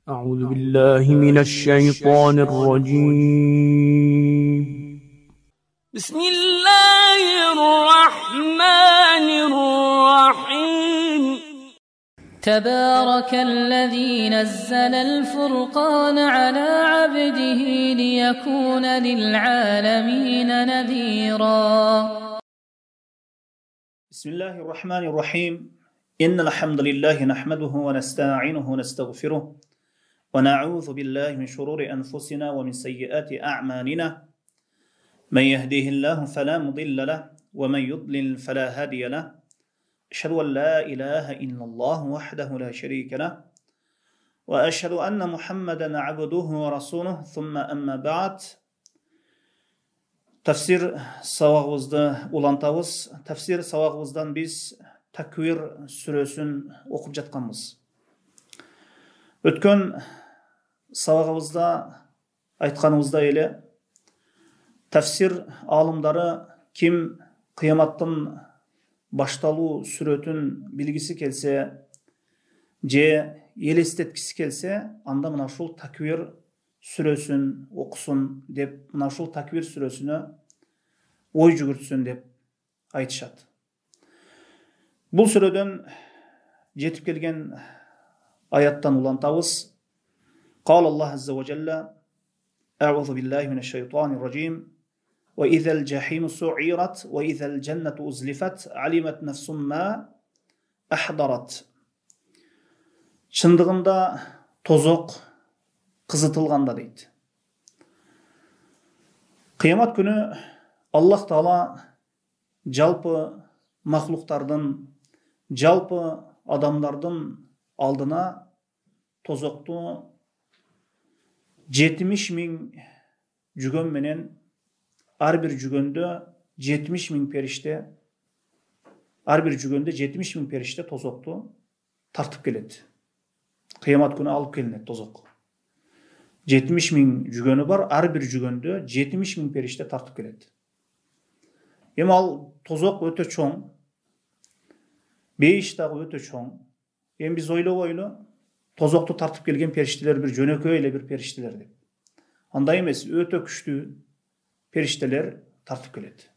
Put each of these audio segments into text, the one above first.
أعوذ بالله من الشيطان الرجيم. بسم الله الرحمن الرحيم. تبارك الذي نزل الفرقان على عبده ليكون للعالمين نذيرا. بسم الله الرحمن الرحيم. إن الحمد لله نحمده ونستعينه ونستغفره ونعوذ بالله من شرور أنفسنا ومن سيئات أعمالنا. من يهديه الله فلا مضل له ومن يضلل فلا هادي له. أشهد أن لا إله إلا الله وحده لا شريك له وأشهد أن محمدا عبده ورسوله. ثم أما بعد. Tafsir sabağımızda ulantabız. Tafsir sabağımızdan biz Takvir süresini okup жатқанбыз. Өткен сабағымызда айтқанымызда еле тәфсир алымдары ким қияматтың башталу сүретін білгісі келсе, же елестеткісі келсе, анда мына ушул Таквир сүресін оқысын деп, мына ушул Таквир сүресіне ой жүгіртсін деп айтышады. Бұл сүреден жетіп келген аяттан улантабыз. قال الله عز وجل أعوذ بالله من الشيطان الرجيم وإذا الجحيم سعيرت وإذا الجنة أزلفت علمت نفس ما أحضرت. Шындығында тозоқ қызытылғанда дейді. Қиямат күні Аллах Таала жалпы мақлуқтардың, жалпы адамдардың алдына тозоқты 70.000 жүгөн менен, әрбір жүгөндө 70.000 периште, әрбір жүгөндө 70.000 периште тозоқты тартып келеді. Қиямат күні алып келінеді тозоқ. 70.000 жүгөнү бар, әрбір жүгөндө 70.000 периште тартып келеді. Эми ал тозоқ өтө чоң, бейіш дағы өте чоң. Ең біз ойлы тозоқты тартып келген періштелер бір жөнөкөй эле бір періштелер деп. Андай емес, өте күштүү періштелер тартып келеді.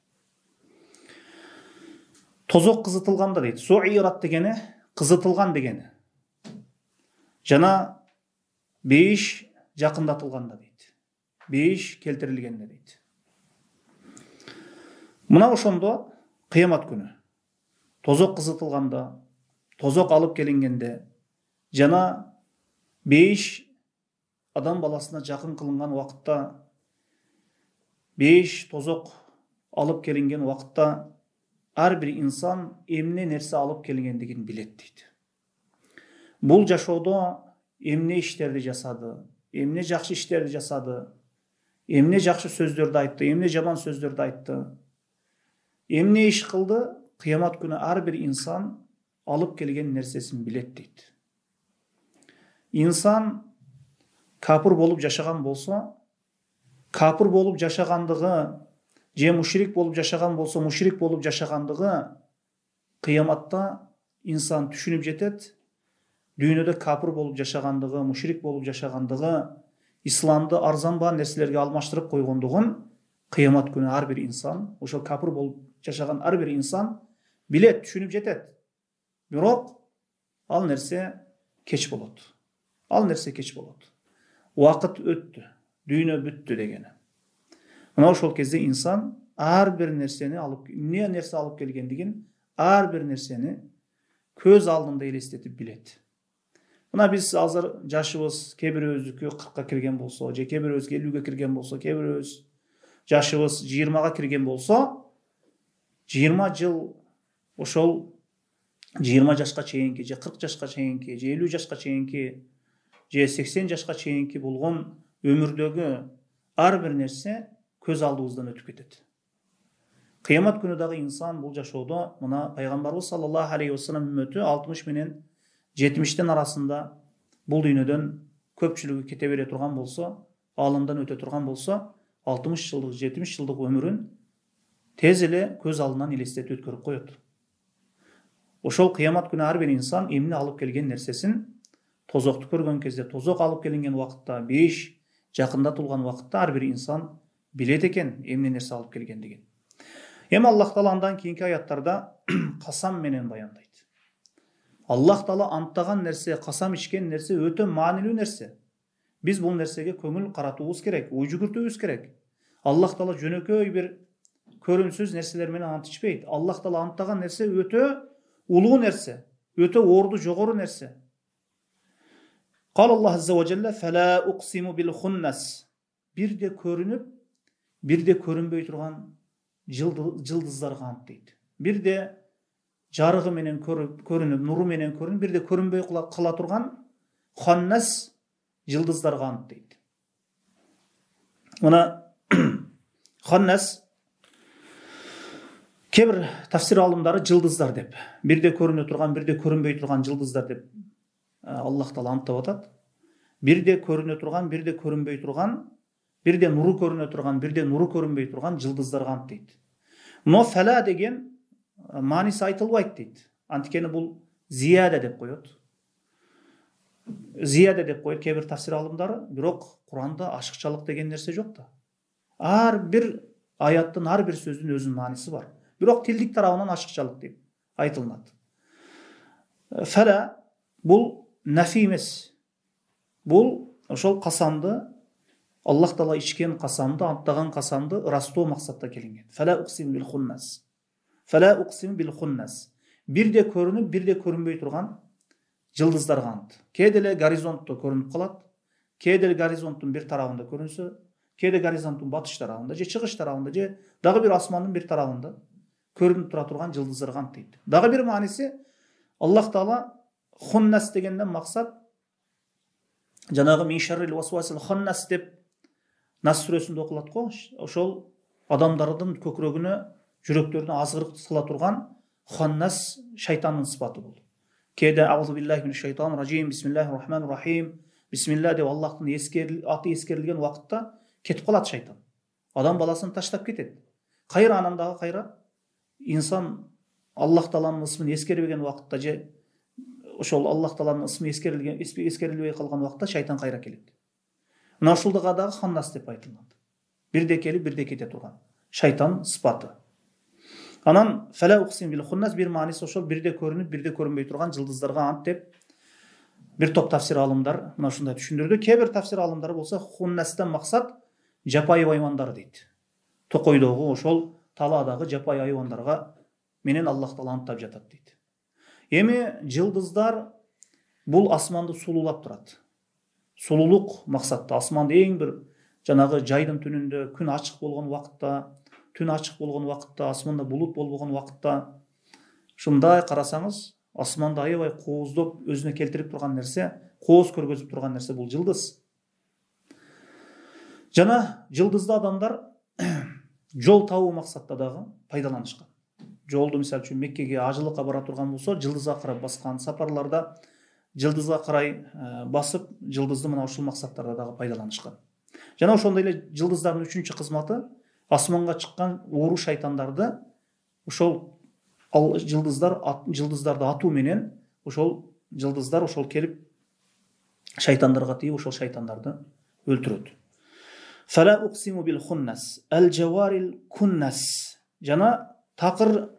Тозоқ қызытылғанда дейді. Суират дегені қызытылған дегені. Жана бейіш жақындатылғанда дейді. Бейіш келтірілгенде дейді. Мына ошондо қиямат күні тозоқ қызытылғанда, тозоқ алып келінгенде, жана бейіш адам баласына жақын қылынған уақытта, бейіш тозоқ алып келінген уақытта, әрбір инсан эмне нерсе алып келгендигин билет дейді. Бұл жашоодо эмне иштерди жасады, эмне жакшы иштерди жасады, эмне жакшы сөздөрдү айтты, эмне жаман сөздөрдү айтты, эмне иш кылды, Қиямат күні әрбір инсан алып келген нәрсесін білет дейді. Инсан капыр болып жашаған болса, капыр болып жашағандығы, же мушрик болып жашаған болса, мушрик болып жашағандығы қияматта инсан түшініп жетеді. Дүйнөдө капыр болып жашағандығы, мушрик болып жашағандығы, исламды арзанбаан нерселерге алмаштырып койгондугун қиямат күні әрбір инсан, ошо капыр болып жашаған әрбір инсан билет, түшүнүп жетет. Бирок ал нерсе кеч болот. Ал нерсе кеч болот. Уақыт өттү, дүйнө бүттү дегени. Мына ошол кезде инсан ар бир нерсени алып, эмне нерсе алып келгендигин, ар бир нерсени көз алдында элестетип билет. Мына биз азыр жашыбыз кээ бирөөбүздүкү 40-ка кирген болсо, же кээ бирөөбүз 50-ге кирген болсо, кээ бирөөбүз жашыбыз 20-га кирген болсо, 20 жыл ошол 20 жашка чейинки, же 40 жашка чейинки, же 50 жашка чейинки, же 80 жашка чейинки болгон өмүрдөгү ар бир нерсе көз алдыбыздан өтүп кетет. Кыямат күнү дагы инсан бул жашоодо мына пайгамбарыбыз саллаллаху алейхи вассалам үммөтү 60 менен 70тен арасында бул дүйнөдөн көпчүлүгү кете бере турган болсо, алымдан өтө турган болсо, 60 жылдык, 70 жылдык өмүрүн тез эле көз алдынан элестетип өткөрүп коет. Ошол кыямат күнү ар бир инсан эмне алып келген нерсесин тозоқты көрген кезде, тозоқ алып келінген уақытта, бейіш жақында тұлған уақытта әрбір инсан біледі екен емне нәрсе алып келген деген. Эми Аллах Таала андан кийинки аяттарда қасам менен баяндайды. Аллах Таала анттаган нерсе, қасам ичкен нерсе өтө маанилүү нерсе. Биз бул нерсеге көңүл каратуубуз керек, ой жүгүртүүбүз керек. Аллах Таала жөнөкөй бир көрүнсүз нерселер менен ант ичпейт. Аллах Таала анттаган нерсе өтө улуу нерсе, өтө орду жогору нерсе. Кал Аллах азза ва жалла фала уқсиму бил хуннас. Бирде көрүнүп, бирде көрүнбөй турган жылдыздарга ант дейт. Бирде жарыгы менен көрүнүп, нуру менен көрүнүп, бирде көрүнбөй кала турган ханнас жылдыздарга ант дейт. Мына ханнас кебир тафсир алымдары жылдыздар деп, бирде көрүнө турган, бирде көрүнбөй турган жылдыздар деп Аллах Таала анттап атат. Бирде көрүнө турган, бирде көрүнбөй турган, бирде нуру көрүнө турган, бирде нуру көрүнбөй турган жылдыздарга ант дейт. Но фала деген мааниси айтылбайт дейт. Анткени бул зияда деп коет. Зияда деп коет кебир тафсир алымдары, бирок Куранда ашыкчалык деген нерсе жок да. Ар бир аяттын, ар бир сөздүн өзүнүн мааниси бар. Бирок тилдик тарабынан ашыкчалык деп айтылат. Фала бул нафи эмес. Бул ошол касамды, Аллах Таала ичкен касамды, анттаган касамды ырастоо максатта келинген. Фала уқсим бил хуннас. Фала уқсим бил хуннас. Бирде көрүнүп, бирде көрүнбөй турган жылдыздарга ант. Кээде эле горизонтто көрүнүп калат, кээде эле горизонттун бир тарабында көрүнсө, кээде горизонттун батыш тарабында же чыгыш тарабында же дагы бир асмандын бир тарабында көрүнүп тура турган жылдыздарга ант дейт. Дагы бир мааниси Аллах Таала хуннас дегенден максат жанагы мин шаррил васвасил ханнас деп Нас сүрөсүндө окулат го. Ошол адамдардын көкүрөгүнө, жүрөктөрүнө азгырык сыла турган ханнас шайтандын сыпаты бул. Кээде аузу биллахи минеш шайтанир ражим, бисмиллахир рахманир рахим, бисмилла деп Аллахтын аты эскерилген убакытта кетип калат шайтан. Адам баласын таштап кетет. Кайра анан дагы кайра инсан Аллах Тааланын ысмын эскербеген убакытта же ошол Аллах Тааланын ысмы эскерилбей калган убакытта шайтан кайра келет. Мына ушулдуга дагы ханнас деп айтылат. Бирде келип, бирде кете турган шайтан сыпаты. Анан фала уқсим бил хуннас бир мааниси ошол бирде көрүнүп, бирде көрүнбөй турган жылдыздарга ант деп бир топ тафсир алымдар мына ушундай түшүндүрдү. Кээ бир тафсир алымдары болсо хуннастан максат жапайы хайвандар дейт. Токойдогу ошол талаадагы жапайы хайвандарга менен Аллах Таала анттап жатат дейт. Эми жылдыздар бул асманды сулуулап турат. Сулулук максатта асманды эң бир жанагы жайдын түнүндө күн ачык болгон убакытта, түн ачык болгон убакытта, асманда булут болбогон убакытта ушундай карасаңыз, асманды аябай кооздоп өзүнө келтирип турган нерсе, кооз көргөзүп турган нерсе бул жылдыз. Жана жылдызды адамдар жол табуу максатта дагы пайдаланышкан. Жолду мисалы үчүн Меккеге ажылыкка бара турган болсо, жылдызга карап баскан сапарларда жылдызга карай басып, жылдызды мына ушул максаттарда дагы пайдаланышкан. Жана ошондой эле жылдыздардын үчүнчү кызматы асманга чыккан ууру шайтандарды ошол жылдыздарды атуу менен ошол жылдыздар ошол келип шайтандарга тийип ошол шайтандарды өлтүрөт. Фала уқсиму бил хуннас, ал жаварил куннас. Жана такыр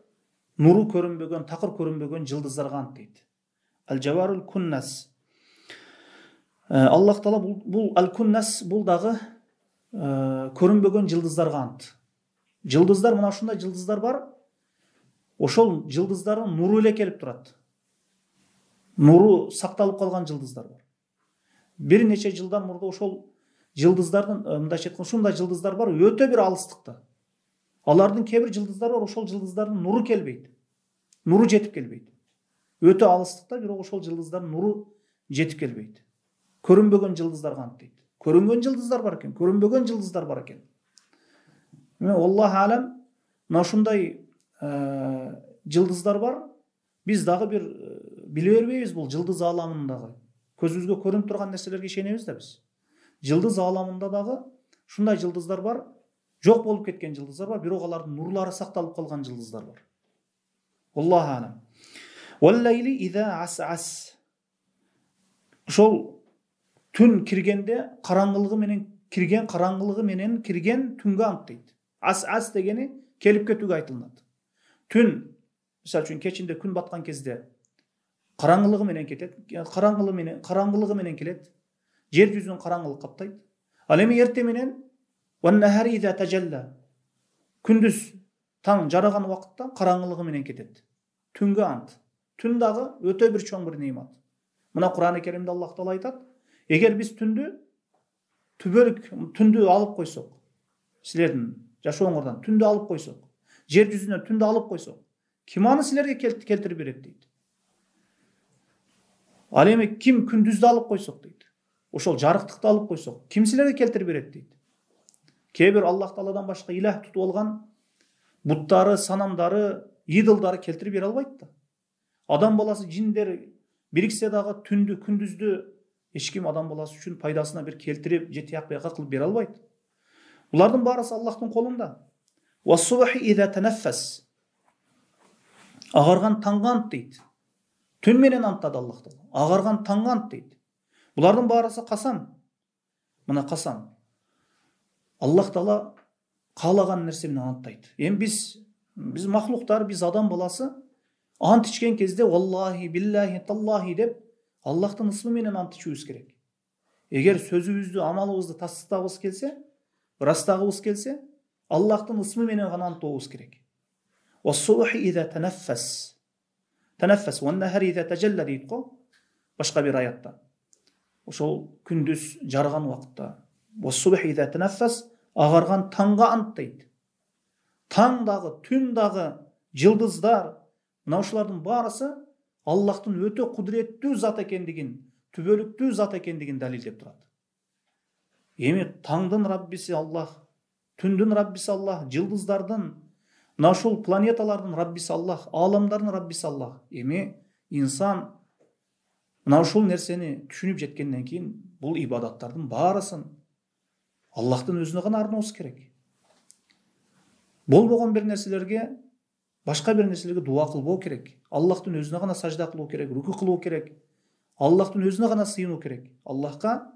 нуру көрүнбөгөн, такыр көрүнбөгөн жылдыздарга ант дейт. Ал жаварил куннас. Аллах Таала бул ал куннас бул дагы көрүнбөгөн жылдыздарга ант. Жылдыздар мына ушундай жылдыздар бар. Ошол жылдыздардын нуру эле келип турат. Нуру сакталып калган жылдыздар бар. Бир нече жылдан мурда ошол жылдыздардын мындайча айтканда ушундай жылдыздар бар, өтө бир алыстыкта. Алардын кээ бир жылдыздары бар, ошол жылдыздардын нуру келбейт. Нуру жетип келбейт. Өтө алыстыкта, бирок ошол жылдыздардын нуру жетип келбейт. Көрүнбөгөн жылдыздарга ант дейт. Көрүнгөн жылдыздар бар экен, көрүнбөгөн жылдыздар бар экен. Аллах алам, мына ушундай жылдыздар бар. Биз дагы бир биле бербейбиз бул жылдыз ааламындагы. Көзүбүзгө көрүнүп турган нерселерге ишенебиз да биз. Жылдыз ааламында дагы ушундай жылдыздар бар. Жок болуп кеткен жылдыздар бар, бирок алардын нурлары сакталып калган жылдыздар бар. Аллах алам. Валлайли иза ас-ас. ошол түн киргенде караңгылыгы менен кирген түнгө ант дейт. Ас дегени келип кетүүгө айтылат. Түн, мисалы үчүн кечинде күн баткан кезде караңгылыгы менен кетет, караңгылыгы менен келет. Жер жүзүн караңгылык каптайт. Ал эми эрте менен ван-нахари иза тажалла, күндүз таң жараган убакытта караңгылыгы менен кетет. Түнгө ант. Түн дагы өтө бир чоң бир немат. Мына Кур'ан-ы Керимде Аллах Таала айтат: эгер биз түндү алып койсок, силердин жашооңордон түндү алып койсок, жер жүзүнөн түндү алып койсок, ким аны силерге келтирип берет дейт. Ал эми ким күндүздү алып койсок дейт. Ошол жарыктыкты алып койсок, ким силерге келтирип берет дейт. Кээ бир Аллах Тааладан башка илах тутуп алган буттары, санамдары, идолдары келтирип бере албайт да. Адам баласы, жиндер бириксе дагы түндү, күндүздү эч ким адам баласы үчүн пайдасына бир келтирип же тияк бияка кылып бере албайт. Булардын баарысы Аллахтын колунда. Вас-субхи иза танаффас, агарган таңга ант дейт. Түн менен анттады Аллах Таала. Агарган таңга ант дейт. Булардын баарысы касам. Мына касам. Аллах Таала каалаган нерсе менен анттайт. Эми биз махлуктар, биз адам баласы ант ичкен кезде валлахи, биллахи, таллахи деп Аллахтын ысмы менен ант ичүүбүз керек. Эгер сөзүбүздү, амалыбызды тастагыбыз келсе, ырастагыбыз келсе, Аллахтын ысмы менен гана анттообуз керек. Вас-субхи иза танаффас. Танаффас ван-нахари иза тажалла дейт го башка бир аятта. Ошол күндүз жарган убакытта. Вас-субхи иза танаффас, агарган таңга ант дейт. Таң дагы, түн дагы, жылдыздар, мына ушулардын баарысы Аллахтын өтө кудуреттүү зат экендигин, түбөлүктүү зат экендигин далилдеп турат. Эми таңдын Раббиси Аллах, түндүн Раббиси Аллах, жылдыздардын, мына ушул планеталардын Раббиси Аллах, ааламдардын Раббиси Аллах. Эми инсан мына ушул нерсени түшүнүп жеткенден кийин бул ибадаттардын баарысын Аллахтын өзүнө гана арнообуз керек. Болбогон бир нерселерге, башка бир нерселерге дуа кылбоо керек. Аллахтын өзүнө гана сажда кылуу керек, руку кылуу керек. Аллахтын өзүнө гана сыйынуу керек. Аллахка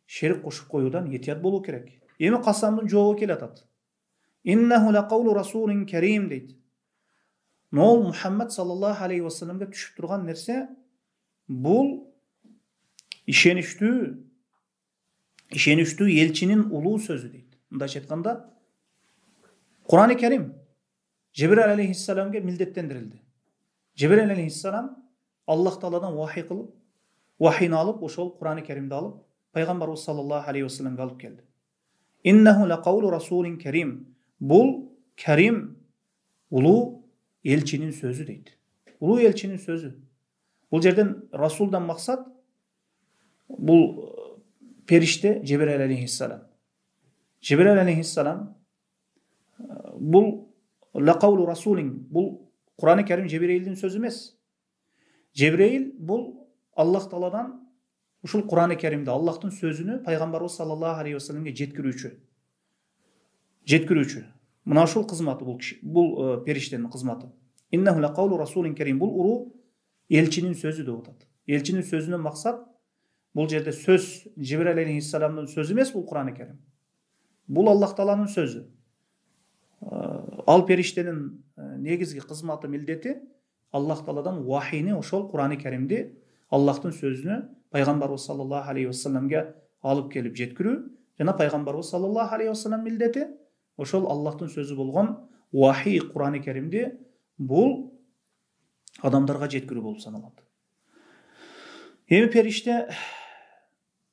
шерик кошуп коюудан этият болуу керек. Эми касамдын жообу келатат. Иннаху лакаулу расулин карим дейт. Нол Мухаммад саллаллаху алейхи ва салламга түшүп турган нерсе бул ишеничтүү элчинин улуу сөзү дейт. Мындайча айтканда, Кур'ан-ы Керим Жибраил алейхиссаламга милдеттендирилди. Жибраил алейхиссалам Аллах Тааладан вахийни алып, ошол Кур'ан-ы Керимди алып, пайгамбарыбыз саллаллаху алейхи ва салламга алып келди. Иннаху лакаулу расулин карим. Бул Карим улуу элчинин сөзү дейт. Улуу элчинин сөзү. Бул жерден расулдан максат бул периште Жибраил алейхиссалам. Жибраил алейхиссалам бул лакаулу расулин, бул Кур'ан-ы Керим Жибраилдин сөзү эмес. Жибраил бул Аллах Тааладан ушул Кур'ан-ы Керимди, Аллахтын сөзүнү пайгамбарыбыз саллаллаху алейхи ва салламга жеткирүүчү. Мына ушул кызматы бул периштенин кызматы. Иннаху лакаулу расулин карим, бул улуу элчинин сөзү деп атат. Элчинин сөзүнөн максат бул жерде сөз Жибраил алейхиссаламдын сөзү эмес, бул Кур'ан-ы Керим. Бул Аллах Тааланын сөзү. Ал периштенин негизги кызматы, милдети Аллах Тааладан вахийни, ошол Кур'ан-ы Керимди, Аллахтын сөзүнө пайгамбарыбыз саллаллаху алейхи ва салламга алып келип жеткирүү жана пайгамбарыбыз саллаллаху алейхи ва саллам милдети ошол Аллахтын сөзү болгон вахий Кур'ан-ы Керимди бул адамдарга жеткирүү болуп саналат. Эми периште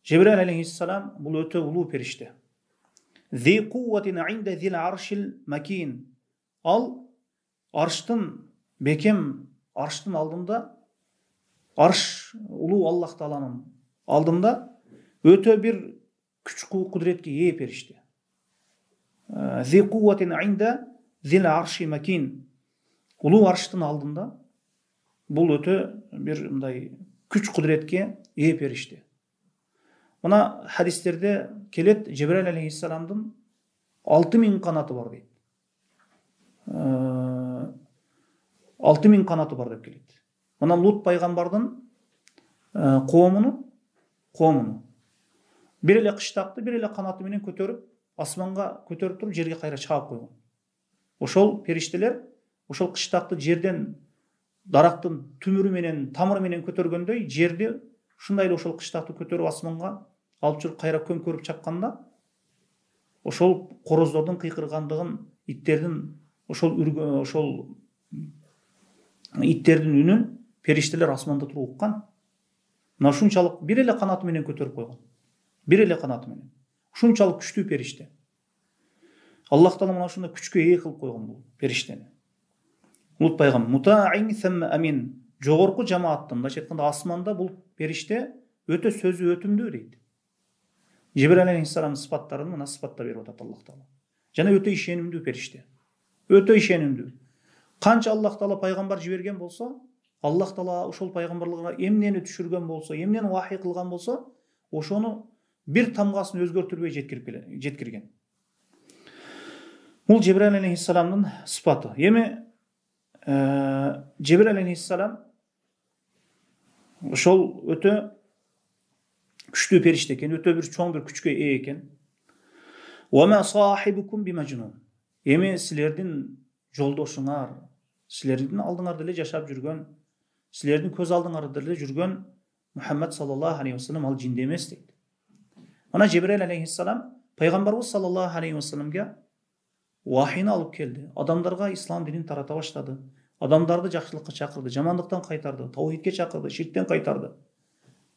Жибраил алейхиссалам бул өтө улуу периште. Зи кувватин инда зил аршил макин. Ал арштын бекем, арштын алдында, арш улуу Аллах Тааланын алдында өтө бир күч кудуретке ээ периште. Зи кувватин инда зил арши макин. Улуу арштын алдында бул өтө бир мындай күч кудуретке ээ периште. Мына хадистерде келет, Жибраил алейхиссаламдын 6000 канаты бар дейт. 6000 канаты бар деп келет. Мына Лут пайгамбардын коомуну коомуну бир эле кыштакты бир эле канаты менен көтөрүп асманга көтөрүп туруп жерге кайра чаап койгон. Ошол периштелер ошол кыштакты жерден дарактын түмүрү менен тамыры менен көтөргөндөй жерди ушундай эле ошол кыштакты көтөрүп асманга алып жүрүп кайра көмкөрүп чапканда ошол короздордун кыйкыргандыгын, иттердин ошол иттердин үнүн периштелер асманда туруп уккан. Мына ушунчалык бир эле канаты менен көтөрүп койгон. Бир эле канаты менен. Ушунчалык күчтүү периште. Аллах Таала мына ушундай күчкө ээ кылып койгон бул периштени. Унутпайгам, мутаин самма амин. Жогорку жамааттын, мындайча айтканда асманда бул периште өтө сөзү өтүмдүү дейт. Жибраил алейхиссаламдын сыпаттарын мына сыпаттап берип атат Аллах Таала. Жана өтө ишенимдүү периште. Өтө ишенимдүү. Канча Аллах Таала пайгамбар жиберген болсо, Аллах Таала ошол пайгамбарлыгына эмнени түшүргөн болсо, эмнени вахий кылган болсо, ошону бир тамгасын өзгөртүрбөй жеткирген. Бул Жибраил алейхиссаламдын сыпаты. Эми Жибраил алейхиссалам ошол өтө күчтүү периште экен, өтө бир чоң бир күчкө ээ экен. Вама сахибукум бимажнун. Эми силердин жолдошуңар, силердин алдыңарда эле жашап жүргөн, силердин көз алдыңарда эле жүргөн Мухаммад саллаллаху алейхи вассалам ал жинде эмес дейт. Ана Жибраил алейхиссалам пайгамбарыбыз саллаллаху алейхи вассаламга вахийни алып келди. Адамдарга ислам динин тарата баштады. Адамдарды жакшылыкка чакырды, жамандыктан кайтарды, таухидке чакырды, ширктен кайтарды.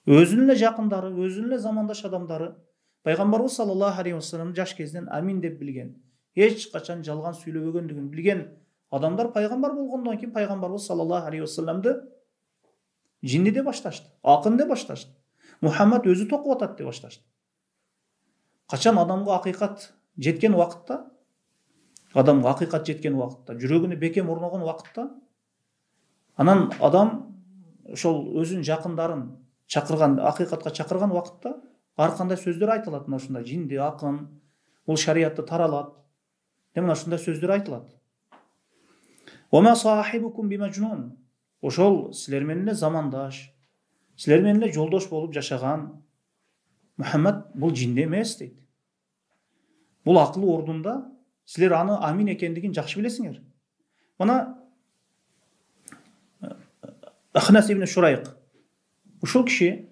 Өзүнүн эле жакындары, өзүнүн эле замандаш адамдары пайгамбарыбыз саллаллаху алейхи вассаламды жаш кезинен амин деп билген, эч качан жалган сүйлөбөгөндүгүн билген адамдар пайгамбар болгондон кийин пайгамбарыбыз саллаллаху алейхи вассаламды жинни деп башташты, акын деп башташты. Мухаммад өзү токуп атат деп башташты. Качан адамга акыйкат жеткен убакытта, жүрөгүнө бекем орногон убакытта, анан адам ошол өзүнүн жакындарын чакырган, акыйкатка чакырган убакытта ар кандай сөздөр айтылат. Мына ушундай жинди, акын, бул шариятты таралат. Мына ушундай сөздөр айтылат. Вама сахибукум бимажнун. Ошол силер менен эле замандаш, силер менен эле жолдош болуп жашаган Мухаммад бул жинде эмес дейт. Бул акылы ордунда, силер аны амин экендигин жакшы билесиңер. Мына Ахнас ибн Шурайк ушул киши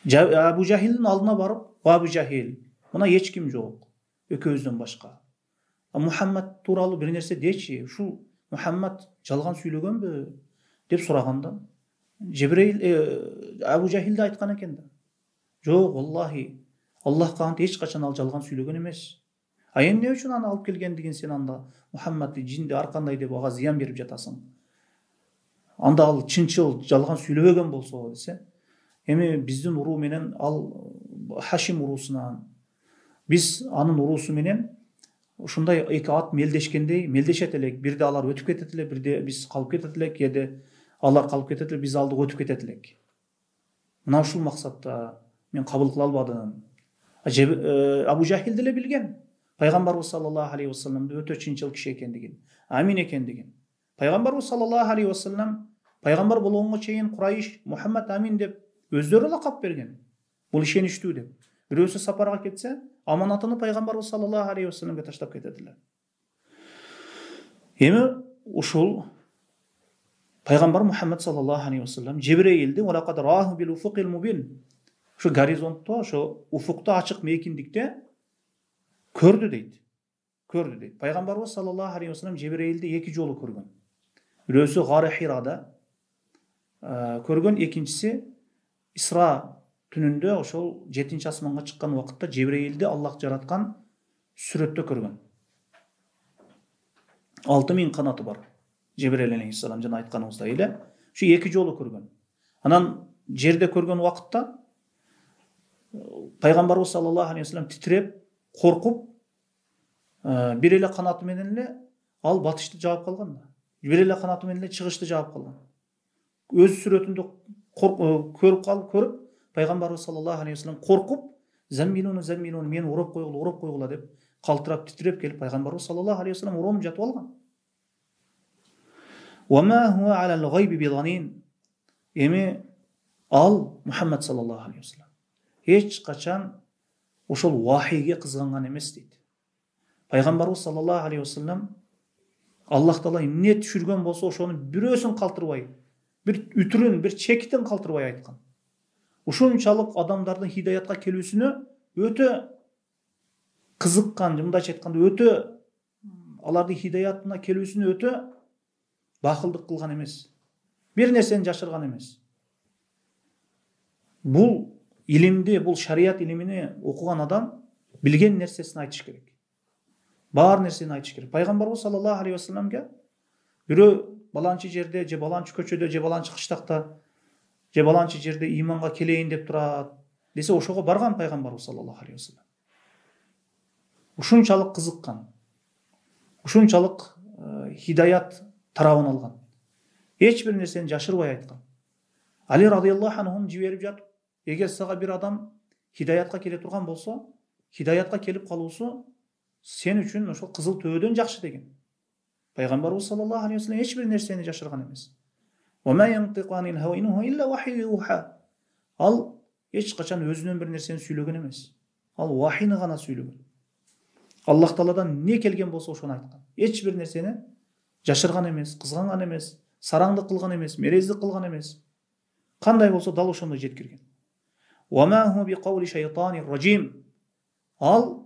Абу Жахилдин алдына барып, Абу Жахил, мына эч ким жок, экөөбүздөн башка. Мухаммад тууралуу бир нерсе дечи, ушул Мухаммад жалган сүйлөгөнбү деп сураганда, Жибраил Абу Жахил да айткан экен да. Жок, валлахи, Аллахка ант эч качан ал жалган сүйлөгөн эмес. А эмне үчүн аны алып келгендигин сен анда Мухаммадды жинди ар кандай деп ага зыян берип жатасың. Анда ал чынчыл жалган сүйлөбөгөн болсо десе, эми биздин уруу менен ал Хашим уруусунан, биз анын уруусу менен ушундай эки ат мелдешкендей мелдешет элек, бирде алар өтүп кетет эле, бирде биз калып кетет элек, кээде алар калып кетет эле, биз алдыга өтүп кетет элек. Мына ушул максатта мен кабыл кыла албадым. Абу Жахил деле билген пайгамбарыбыз саллаллаху алейхи вассаламды өтө чынчыл киши экендигин, амин экендигин. Пайгамбарыбыз саллаллаху алейхи вассалам пайгамбар болгонго чейин Курайш Мухаммад амин деп өздөрү лакап берген. Бул ишеничтүү деп. Бирөөсү сапарга кетсе, аманатыны пайгамбарыбыз саллаллаху алейхи вассаламга таштап кетет эле. Эми ушул пайгамбар Мухаммад саллаллаху алейхи вассалам Жибраилди валакад раху бил уфуқил мубин, ушу горизонтто, ошо уфукта ачык мейкиндикте көрдү дейт. Пайгамбарыбыз саллаллаху алейхи вассалам Жибраилди эки жолу көргөн. Бирөөсү Гары Хирада көргөн, экинчиси Исра түнүндө ошол 7-чи асманга чыккан убакытта Жибраилди Аллах жараткан сүрөттө көргөн. 6000 канаты бар. Жибраил алейхиссалам жана айтканыбыздай эле, ушу эки жолу көргөн. Анан жерде көргөн убакытта пайгамбарыбыз саллаллаху алейхи вассалам титиреп, коркуп, бир эле канаты менен эле ал батышты жаап калган. Бир эле канаты менен эле чыгышты жаап калган. Өз сүрөтүндө көрүп, пайгамбарыбыз саллаллаху алейхи вассалам коркуп, заммилуну мен уроп койгула деп калтырап титиреп келип пайгамбарыбыз саллаллаху алейхи вассалам уронуп жатып алган. Вама хуа алал гайби биданин. Эми ал Мухаммад саллаллаху алейхи вассалам эч качан ошол вахийге кызганган эмес дейт. Пайгамбарыбыз саллаллаху алейхи вассалам Аллах Таала эмне түшүргөн болсо ошонун бирөөсүн калтырбай, бир үтүрүн, бир чекитин калтырбай айткан. Ушунчалык адамдардын хидаятка келүүсүнө өтө кызыккан, мындайча айтканда өтө алардын хидаятына келүүсүнө өтө бакылдык кылган эмес. Бир нерсени жашырган эмес. Бул илимди, бул шарият илимини окуган адам билген нерсесин айтыш керек. Бар нерсени айтыш керек. Пайгамбарыбыз саллаллаху алейхи вассаламга бирөө баланчы жерде, же баланчы көчөдө, же баланчы кыштакта, же баланчы жерде иманга келейин деп турат десе, ошого барган пайгамбарыбыз саллаллаху алейхи вассалам. Ушунчалык кызыккан, ушунчалык хидаят тарабын алган. Эч бир нерсени жашырбай айткан. Али радыйаллаху анхун жиберип жатып, эгер сага бир адам хидаятка келе турган болсо, хидаятка келип калуусу сен үчүн ошол кызыл төбөдөн жакшы деген. Пайгамбарыбыз саллаллаху алейхи вассалам эч бир нерсени жашырган эмес. Ал эч качан өзүнөн бир нерсени сүйлөгөн эмес. Ал вахийни гана сүйлөгөн. Аллах Тааладан эмне келген болсо ошону айткан. Эч бир нерсени жашырган эмес, кызганган эмес, сараңдык кылган эмес, мерездик кылган эмес. Кандай болсо дал ошондой жеткирген. Ал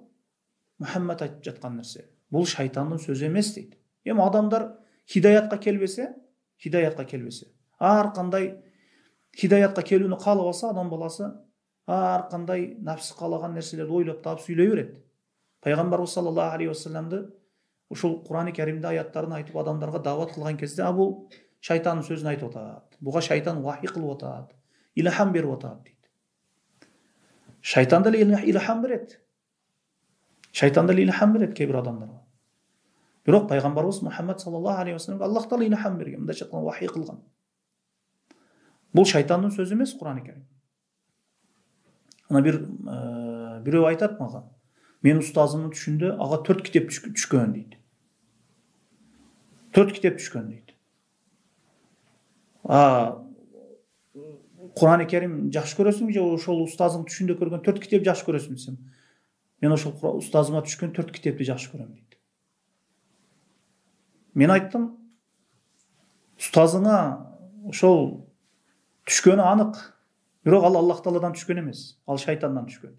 Мухаммад айтып жаткан нерсе. Бул шайтандын сөзү эмес дейт. Эми адамдар хидаятка келбесе, ар кандай хидаятка келүүнү каалабаса, адам баласы ар кандай нафсы каалаган нерселерди ойлоп таап сүйлөй берет. Пайгамбарыбыз саллаллаху алейхи вассаламды ушул Кур'ан-ы Каримде аяттарын айтып адамдарга дават кылган кезде, бул шайтандын сөзүн айтып атат. Буга шайтан вахий кылып атат, илхам берип атат дейт. Шайтан да илхам берет. Шайтан да илхам берет кээ бир адамдарга. Бирок пайгамбарыбыз Мухаммад саллаллаху алейхи вассаламга Аллах Таала илхам берген, мындайча айтканда вахий кылган. Бул шайтандын сөзү эмес Кур'ан-ы Карим. Ана бирөө айтат мага, мен устазымдын түшүндө ага 4 китеп түшкөн дейт. 4 китеп түшкөн дейт. Кур'ан-ы Карим жакшы көрөсүңбү же ошол устазың түшүндө көргөн 4 китеп жакшы көрөсүңбү десем, мен ошол устазыма түшкөн 4 китепти жакшы көрөм дейт. Мен айттым, устазыңа ошол түшкөнү анык, бирок ал Аллах Тааладан түшкөн эмес, ал шайтандан түшкөн.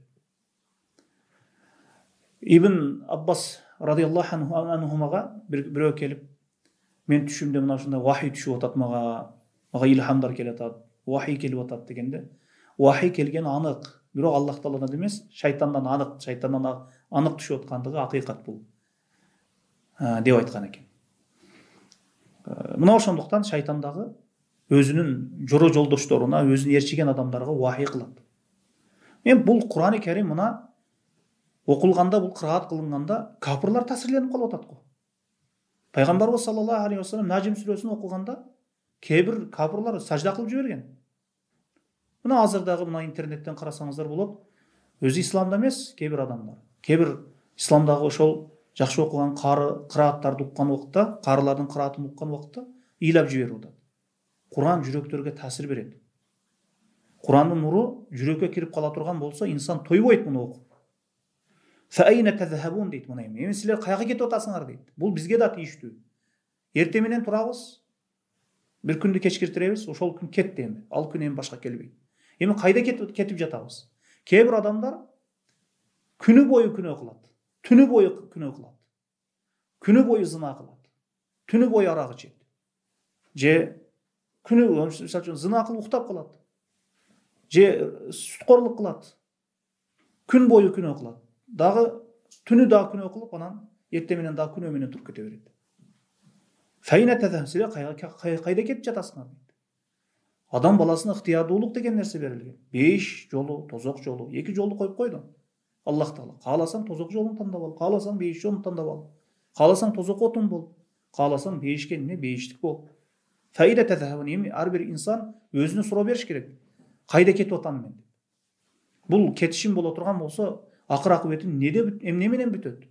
Ибн Аббас радыйаллаху анхумага бирөө келип, мен түшүмдө мына ушундай вахий түшүп атат, мага илхамдар келип атат, вахий келип атат дегенде, вахий келген анык, бирок Аллах Тааладан эмес, шайтандан анык түшүп аткандыгы акыйкат бул деп айткан экен. Мына ошондуктан шайтан дагы өзүнүн жоро жолдошторуна, өзүн ээрчиген адамдарга вахий кылат. Мен бул Кур'ан-ы Карим мына окулганда, бул кыраат кылынганда капырлар таасирленип калып атат го. Пайгамбарыбыз саллаллаху алейхи вассалам Нажим сүрөсүн окуганда кээ бир капырлар сажда кылып жиберген. Мына азыр дагы мына интернеттен карасаңыздар болот. Өзү исламда эмес кээ бир адамдар. Кээ бир исламдагы ошол жакшы окуган кырааттарды уккан убакта, карылардын кыраатын уккан убакта ыйлап жиберип атат. Кур'ан жүрөктөргө таасир берет. Кур'андын нуру жүрөккө кирип кала турган болсо, инсан тойбойт муну окуп. Фаайна тазхабун дейт мына эми. Эми силер каяка кетип атасыңар дейт. Бул бизге да тийиштүү. Эртең менен турабыз. Бир күндү кечкиртиребиз, ошол күн кетти эми. Ал күн эми башка келбейт. Эми кайда кетип жатабыз? Кээ бир адамдар күнү бою күнөө кылат. Түнү бою күнөө кылат. Күнү бою зына кылат. Түнү бою арак ичет. Же күнү мисалы үчүн зына кылып уктап калат. Же суткорлук кылат. Күн бою күнөө кылат. Дагы түнү дагы күнөө кылып, анан эртең менен дагы күнөө менен туруп кете берет. Файна тазамсиле кайда кетип жатасыңар дейт. Адам баласына ыктыярдуулук деген нерсе берилген. 5 жолу, тозок жолу, 2 жолду коюп койду. Аллах Таала. Кааласаң тозок жолун тандап ал, кааласаң 5 жолун тандап ал. Кааласаң тозок отун бол, кааласаң 5ке эмне 5тик бол. Файда тазамун, эми ар бир инсан өзүнө суроо бериш керек. Кайда кетип атам мен? Бул кетишим боло турган болсо, акыр акыбети эмне менен бүтөт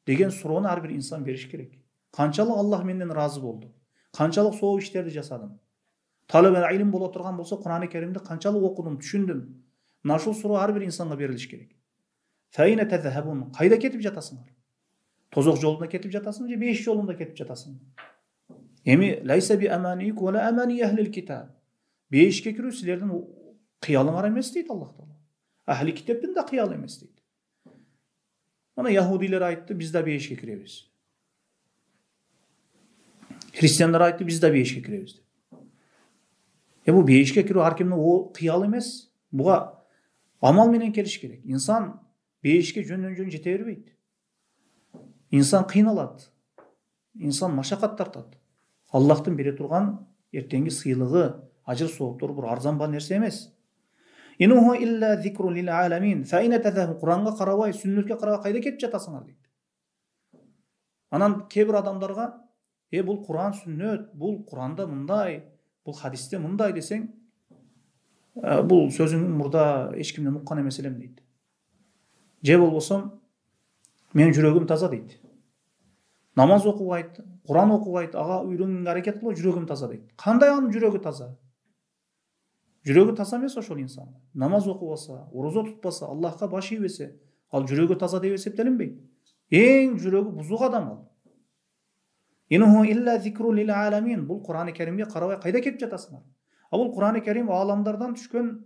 деген суроону ар бир инсан бериш керек. Канчалык Аллах менден разы болду? Канчалык соо иштерди жасадым? Талабан илим боло турган болсо, Кур'ан-ы Каримди канчалык окудум, түшүндүм? Мына ушул суроо ар бир инсанга берилиш керек. Файна тазахабун, кайда кетип жатасыңар? Тозок жолунда кетип жатасың же беш жолунда кетип жатасың? Эми лайса би аманик вала амани ахлил китаб. Бешке кирүү силердин кыялыңар эмес дейт Аллах Таала. Ахли китептин да кыялы эмес дейт. Мына яһудилер айтты, биз да бешке киребиз. Христиандар айтты, биз да бешке киребиз деп. Бу бешке кирүү ар кимдин кыялы эмес. Буга амал менен келиш керек. Инсан бешке жөндөн-жөн жете бербейт. Инсан кыйналат. Инсан машакат тартат. Аллахтын бере турган эртеңги сыйлыгы, ажыр сооптору бир арзанба нерсе эмес. Инуху илля зикру лил аламин. Файна тазаху, Куранга карабай, сүннөткө карабай кайда кетип жатасыңар дейт. Анан кээ бир адамдарга, бул Куран сүннөт, бул Куранда мындай, бул хадисте мындай десең, бул сөзүң мурда эч кимден уккан эмес элем дейт. Же болбосо менин жүрөгүм таза дейт. Намаз окубайт, Куран окубайт, ага үйрөнгөнгө аракет кылып жүрөгүм таза дейт. Кандай анын жүрөгү таза? Жүрөгү таза эмес ошол инсан. Намаз окубаса, орозо тутпаса, Аллахка баш ийбесе, ал жүрөгү таза деп эсептелинбейт. Эң жүрөгү бузук адам ал. Инуху илля зикру лил аламин. Бул Куран-ы Керимге карабай кайда кетип жатасыңар? Бул Куран-ы Керим аламдардан түшкөн,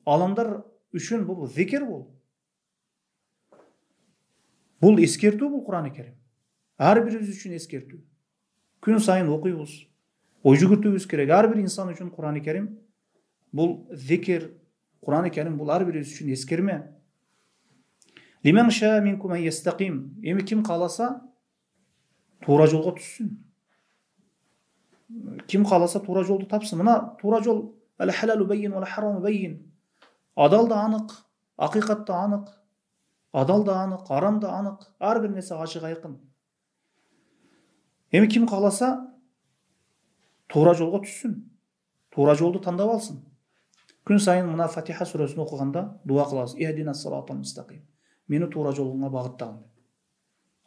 аламдар үчүн бул зикир бул. Бул эскертүү бул Куран-ы Керим. Ар бирибиз үчүн эскертүү. Күн сайын окуйбуз, ой жүгүртүүбүз керек. Ар бир инсан үчүн Куран-ы Керим бул зикир, Куран-ы Керим бул ар бирибиз үчүн эскерме. Лимен ша минкум ан ястаким. Эми ким кааласа туура жолго түшсүн. Ким кааласа туура жолду тапсын. Мына туура жол ал халалу байин ва хараму байин. Адал да анык, акыйкат да анык, адал да анык, арам да анык, ар бир нерсе ачык айкын. Эми ким кааласа туура жолго түшсүн. Туура жолду тандап алсын. Күн сайын мына Фатиха сүрөсүн окуганда дуа кылабыз. Ихдина сиратал мустаким. Мени туура жолуңа багыттагын.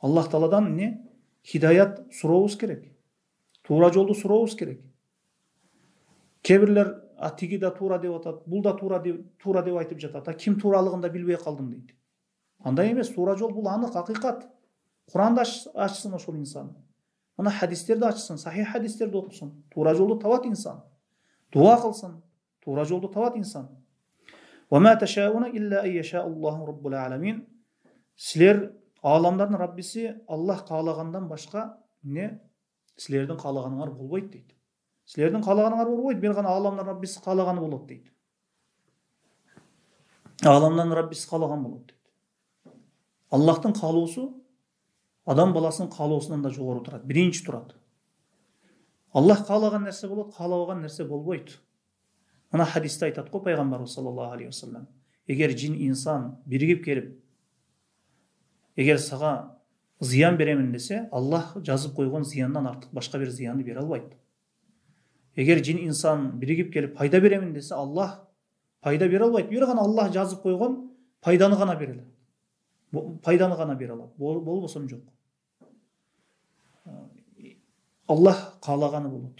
Аллах Тааладан не? Хидаят сурообуз керек. Туура жолду сурообуз керек. Кебирлер атиги да туура деп атат, бул да туура деп айтып жатат. Ким тууралыгын да билбей калдым дейт. Андай эмес, туура жол бул анык, акыйкат. Куранды ачсын ошол инсан. Мына хадистерди ачсын, сахих хадистерди окусун. Туура жолду табат инсан. Дуа кылсын. Туура жолду табат инсан. Ва ма ташауна илля ан яша Аллаху раббул аламин. Силер аламдардын Раббиси Аллах каалагандан башка не силердин каалаганыңар болбойт дейт. Силердин каалаганыңар болбойт, бир гана аламдын Раббиси каалаганы болот дейт. Аламдын Раббиси каалаган болот дейт. Аллахтын каалоосу адам баласынын каалоосунан да жогору турат, биринчи турат. Аллах каалаган нерсе болот, каалабаган нерсе болбойт. Мына хадисте айтат го пайгамбарыбыз саллаллаху алейхи вассалам. Эгер жин инсан биригип келип, эгер сага зыян беремин десе, Аллах жазып койгон зыяндан артык башка бир зыянды бере албайт. Эгер жин инсан биригип келип пайда беремин десе, Аллах пайда бере албайт. Бир гана Аллах жазып койгон пайданы гана бере алат. Пайданы гана бере алат. Болбосом жок. Аллах каалаганы болот.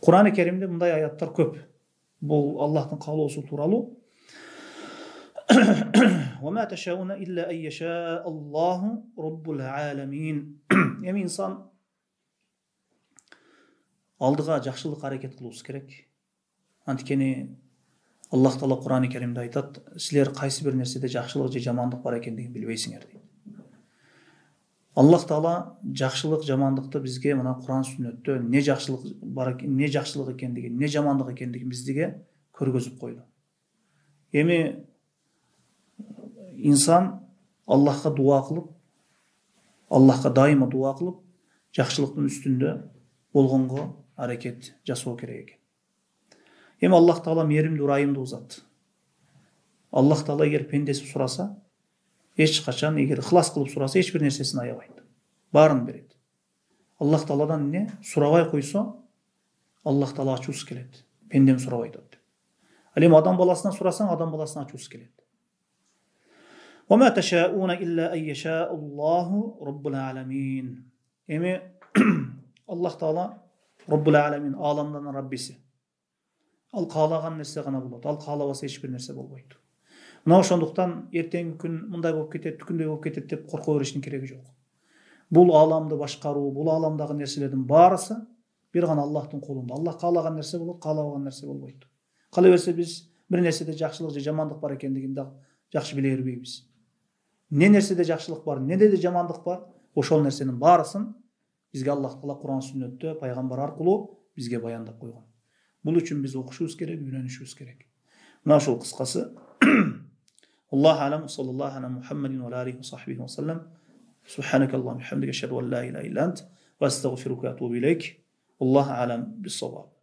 Куран-ы Керимде мындай аяттар көп. Бул Аллахтын каалоосу тууралуу. Ва ма ташауна илля ан яша Аллаху раббул аламин. Эми инсан алдыга жакшылык аракет кылыбыз керек. Анткени Аллах Таала Куран-ы Керимде айтат, силер кайсы бир нерседе жакшылык же жамандык бар экендигин билбейсиңер дейт. Аллах Таала жакшылык, жамандыкты бизге мына Куран сүннөттө не жакшылык бар экен, не жакшылык экендигин, не жамандык экендигин бизге көргөзүп койду. Эми инсан Аллахка дуа кылып, Аллахка дайыма дуа кылып, жакшылыктын үстүндө болгонго аракет жасоо керек экен. Эми Аллах Таала мээримдүү, ырайымдуу зат. Аллах Таала эгер пендеси сураса, эч качан эгер ихлас кылып сураса, эч бир нерсесин аябайт. Баарын берет. Аллах Тааладан не сурабай койсо, Аллах Таала ачуусу келет. Пендем сурабай атат. Ал эми адам баласынан сурасаң, адам баласына ачуусу келет. Ва ма ташауна илля ан яша Аллаху раббул аламин. Эми Аллах Таала Раббул аламин, аламдардын Раббиси. Ал каалаган нерсе гана болот. Ал каалабаса эч бир нерсе болбойт. Мына ошондуктан эртеңки күн мындай болуп кетет, түкүндөй болуп кетет деп корко бериштин кереги жок. Бул ааламды башкаруу, бул ааламдагы нерселердин баарысы бир гана Аллахтын колунда. Аллах каалаган нерсе болот, каалабаган нерсе болбойт. Кала берсе биз бир нерседе жакшылык же жамандык бар экендигин да жакшы биле бербейбиз. Не нерседе жакшылык бар, неде жамандык бар, ошол нерсенин баарысын бизге Аллах Таала Кур'ан сүннөттө пайгамбар аркылуу бизге баяндап койгон. Бул үчүн биз окушубуз керек, үйрөнүшүбүз керек. Мына ошол кыскасы. Аллаху алам, саллаллаху аля Мухаммадин ва алейхи ва сахбихи ва саллам. Subhanakallahumma hamdika ashhadu an la ilaha illa ant wa astaghfiruka wa atubu ilayk. Allahu alam bis-sawab.